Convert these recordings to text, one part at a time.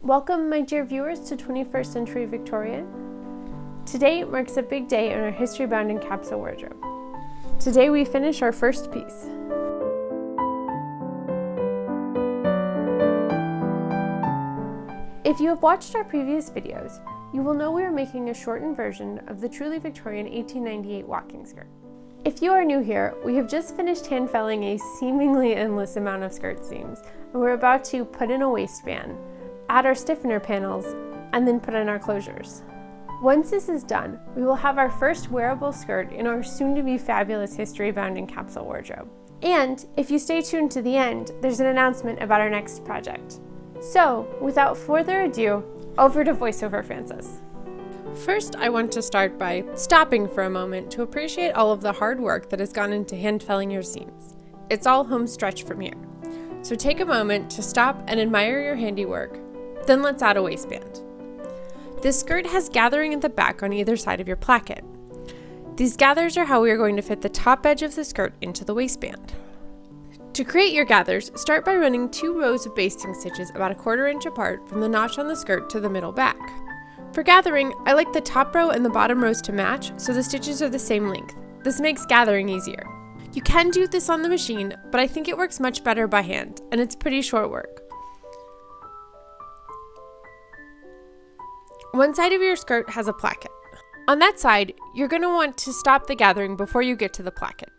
Welcome, my dear viewers, to 21st Century Victorian. Today marks a big day in our history-bound and capsule wardrobe. Today we finish our first piece. If you have watched our previous videos, you will know we are making a shortened version of the Truly Victorian 1898 walking skirt. If you are new here, we have just finished hand felling a seemingly endless amount of skirt seams, and we're about to put in a waistband, add our stiffener panels, and then put in our closures. Once this is done, we will have our first wearable skirt in our soon-to-be fabulous history-bound and capsule wardrobe. And if you stay tuned to the end, there's an announcement about our next project. So, without further ado, over to VoiceOver Francis. First, I want to start by stopping for a moment to appreciate all of the hard work that has gone into hand felling your seams. It's all home stretch from here. So take a moment to stop and admire your handiwork. Then let's add a waistband. This skirt has gathering at the back on either side of your placket. These gathers are how we are going to fit the top edge of the skirt into the waistband. To create your gathers, start by running 2 rows of basting stitches about 1/4 inch apart from the notch on the skirt to the middle back. For gathering, I like the top row and the bottom rows to match so the stitches are the same length. This makes gathering easier. You can do this on the machine, but I think it works much better by hand, and it's pretty short work. One side of your skirt has a placket. On that side, you're going to want to stop the gathering before you get to the placket.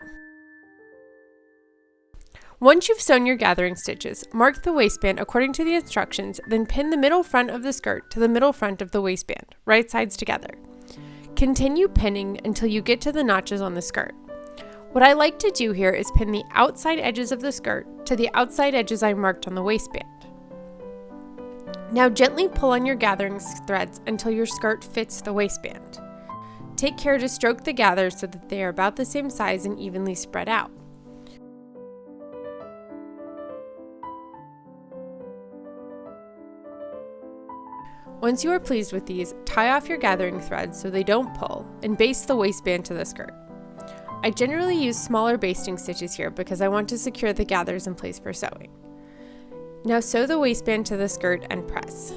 Once you've sewn your gathering stitches, mark the waistband according to the instructions, then pin the middle front of the skirt to the middle front of the waistband, right sides together. Continue pinning until you get to the notches on the skirt. What I like to do here is pin the outside edges of the skirt to the outside edges I marked on the waistband. Now gently pull on your gathering threads until your skirt fits the waistband. Take care to stroke the gathers so that they are about the same size and evenly spread out. Once you are pleased with these, tie off your gathering threads so they don't pull, and baste the waistband to the skirt. I generally use smaller basting stitches here because I want to secure the gathers in place for sewing. Now sew the waistband to the skirt and press.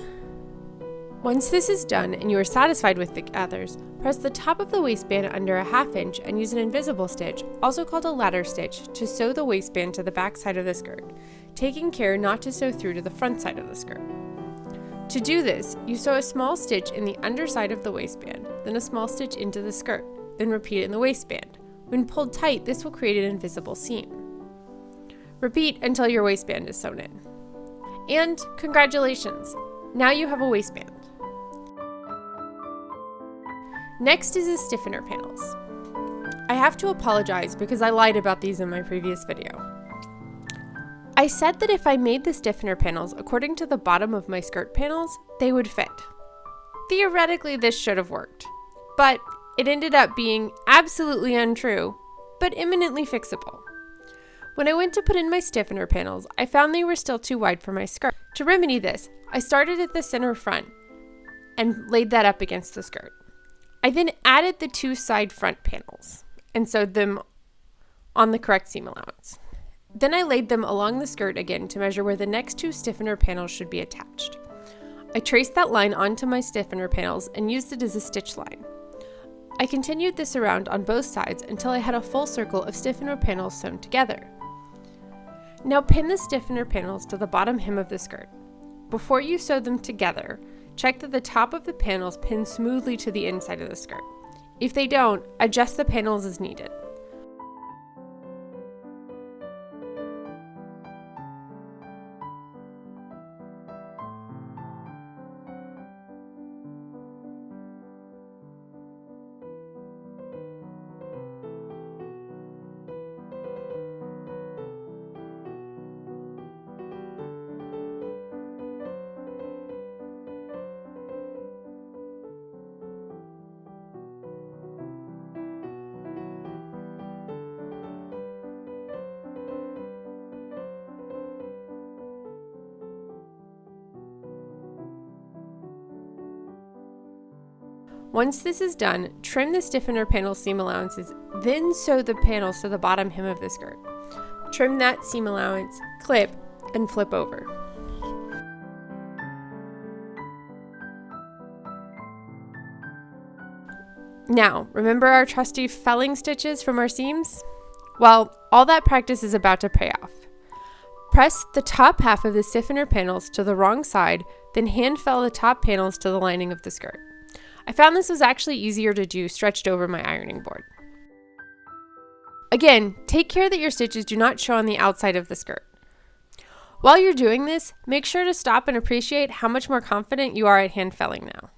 Once this is done and you are satisfied with the gathers, press the top of the waistband under 1/2 inch and use an invisible stitch, also called a ladder stitch, to sew the waistband to the back side of the skirt, taking care not to sew through to the front side of the skirt. To do this, you sew a small stitch in the underside of the waistband, then a small stitch into the skirt, then repeat in the waistband. When pulled tight, this will create an invisible seam. Repeat until your waistband is sewn in. And congratulations! Now you have a waistband. Next is the stiffener panels. I have to apologize because I lied about these in my previous video. I said that if I made the stiffener panels according to the bottom of my skirt panels, they would fit. Theoretically, this should have worked, but it ended up being absolutely untrue, but eminently fixable. When I went to put in my stiffener panels, I found they were still too wide for my skirt. To remedy this, I started at the center front and laid that up against the skirt. I then added the 2 side front panels and sewed them on the correct seam allowance. Then I laid them along the skirt again to measure where the next 2 stiffener panels should be attached. I traced that line onto my stiffener panels and used it as a stitch line. I continued this around on both sides until I had a full circle of stiffener panels sewn together. Now pin the stiffener panels to the bottom hem of the skirt. Before you sew them together, check that the top of the panels pin smoothly to the inside of the skirt. If they don't, adjust the panels as needed. Once this is done, trim the stiffener panel seam allowances, then sew the panels to the bottom hem of the skirt. Trim that seam allowance, clip, and flip over. Now, remember our trusty felling stitches from our seams? Well, all that practice is about to pay off. Press the top half of the stiffener panels to the wrong side, then hand fell the top panels to the lining of the skirt. I found this was actually easier to do stretched over my ironing board. Again, take care that your stitches do not show on the outside of the skirt. While you're doing this, make sure to stop and appreciate how much more confident you are at hand felling now.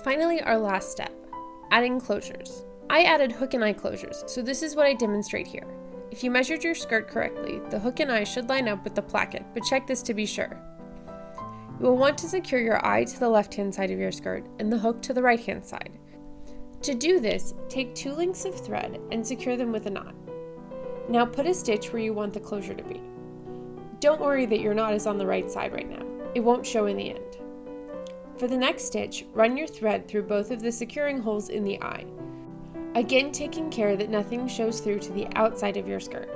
Finally, our last step, adding closures. I added hook and eye closures, so this is what I demonstrate here. If you measured your skirt correctly, the hook and eye should line up with the placket, but check this to be sure. You will want to secure your eye to the left-hand side of your skirt and the hook to the right-hand side. To do this, take 2 lengths of thread and secure them with a knot. Now put a stitch where you want the closure to be. Don't worry that your knot is on the right side right now. It won't show in the end. For the next stitch, run your thread through both of the securing holes in the eye, again taking care that nothing shows through to the outside of your skirt.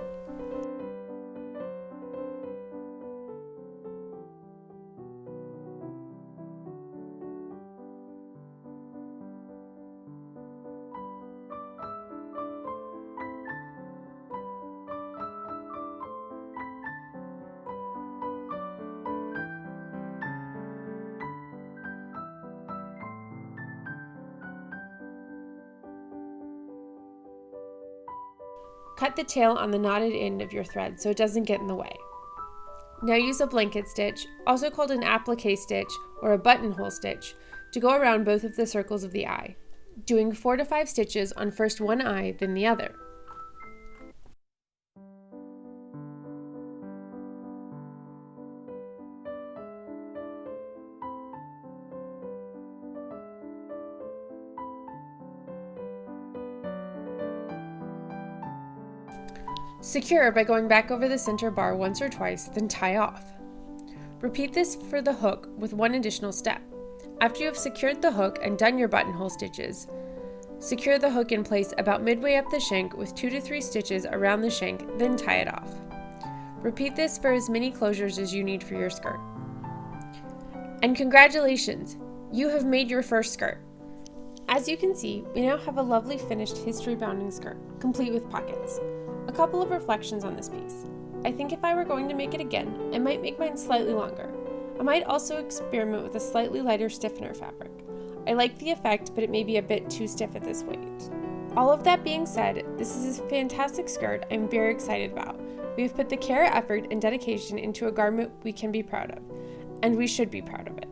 Cut the tail on the knotted end of your thread so it doesn't get in the way. Now use a blanket stitch, also called an applique stitch or a buttonhole stitch, to go around both of the circles of the eye, doing 4 to 5 stitches on first one eye, then the other. Secure by going back over the center bar once or twice, then tie off. Repeat this for the hook with one additional step. After you have secured the hook and done your buttonhole stitches, secure the hook in place about midway up the shank with 2 to 3 stitches around the shank, then tie it off. Repeat this for as many closures as you need for your skirt. And congratulations! You have made your first skirt. As you can see, we now have a lovely finished history-bounding skirt, complete with pockets. A couple of reflections on this piece. I think if I were going to make it again, I might make mine slightly longer. I might also experiment with a slightly lighter stiffener fabric. I like the effect, but it may be a bit too stiff at this weight. All of that being said, this is a fantastic skirt I'm very excited about. We have put the care, effort, and dedication into a garment we can be proud of, and we should be proud of it.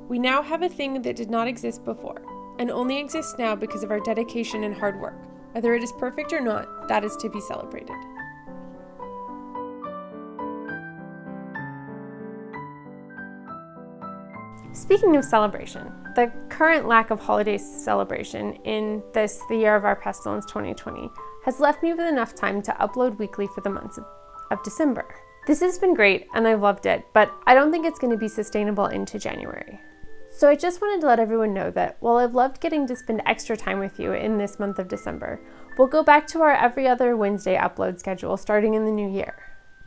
We now have a thing that did not exist before, and only exists now because of our dedication and hard work. Whether it is perfect or not, that is to be celebrated. Speaking of celebration, the current lack of holiday celebration in the year of our pestilence 2020 has left me with enough time to upload weekly for the months of December. This has been great and I've loved it, but I don't think it's going to be sustainable into January. So I just wanted to let everyone know that while I've loved getting to spend extra time with you in this month of December, we'll go back to our every other Wednesday upload schedule starting in the new year.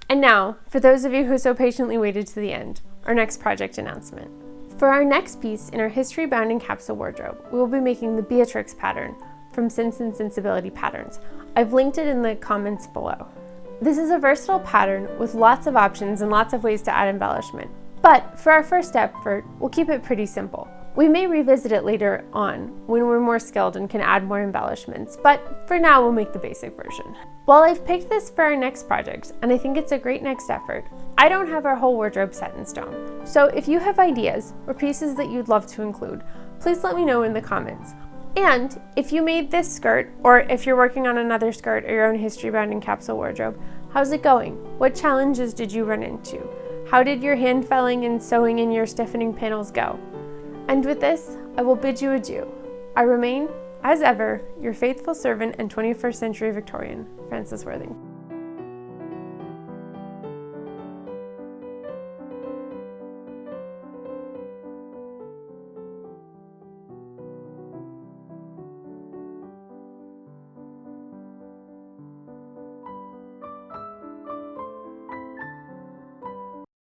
And now, for those of you who so patiently waited to the end, our next project announcement. For our next piece in our history-bounding capsule wardrobe, we will be making the Beatrix pattern from Sense and Sensibility Patterns. I've linked it in the comments below. This is a versatile pattern with lots of options and lots of ways to add embellishment. But for our first effort, we'll keep it pretty simple. We may revisit it later on when we're more skilled and can add more embellishments, but for now we'll make the basic version. While I've picked this for our next project, and I think it's a great next effort, I don't have our whole wardrobe set in stone. So if you have ideas or pieces that you'd love to include, please let me know in the comments. And if you made this skirt, or if you're working on another skirt or your own history-bounding capsule wardrobe, how's it going? What challenges did you run into? How did your hand felling and sewing in your stiffening panels go? And with this, I will bid you adieu. I remain, as ever, your faithful servant and 21st century Victorian, Frances Worthing.